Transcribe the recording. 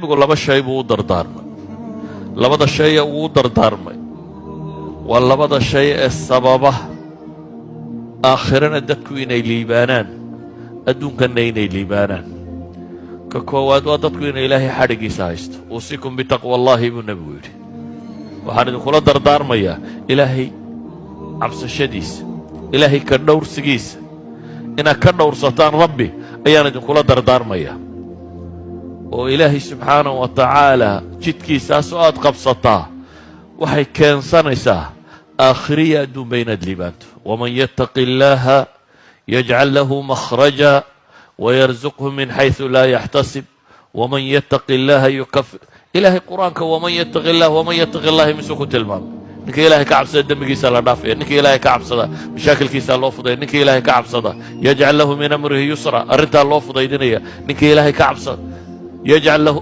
يقول لبا شيء بو دردارمay labada shay ee uu dardaarmay waa labada shay ee sababa aakhirana dadku inay liibaanaan adduunkana inay liibaanaan ka koowaad waa dadku inay ilaahay xadhigiisa haysto uusikum bitaqwa allahi buu nabigu yidhi waxaan idinkula dardaarmayaa ilaahay cabsashadiisa ilaahay ka dhowrsigiisa inaad ka dhowrsataan rabbi ayaan idinkula dardaarmayaa oo ilaahay subxaanahu wa tacaala jidkiisaas oo aad qabsataa waxay keensanaysaa aakhiriya adduunba inaad liibaanto waman yattaqi illaaha yajcal lahu makhraja wayarzuqhu min xaysu laa yaxtasib waman yattaqi illaaha yukafir ilaahay qur-aanka waman yattaqi illahi misuu ku tilmaamay ninka ilaahay ka cabsada dembigiisa la dhaafaya ninka ilaahay ka cabsada mashaakilkiisa loo fudaya ninka ilaahay ka cabsada yajcal lahu min amrihi yusra arrintaa loo fudaydinaya ninka ilaahay ka cabsada يجعل له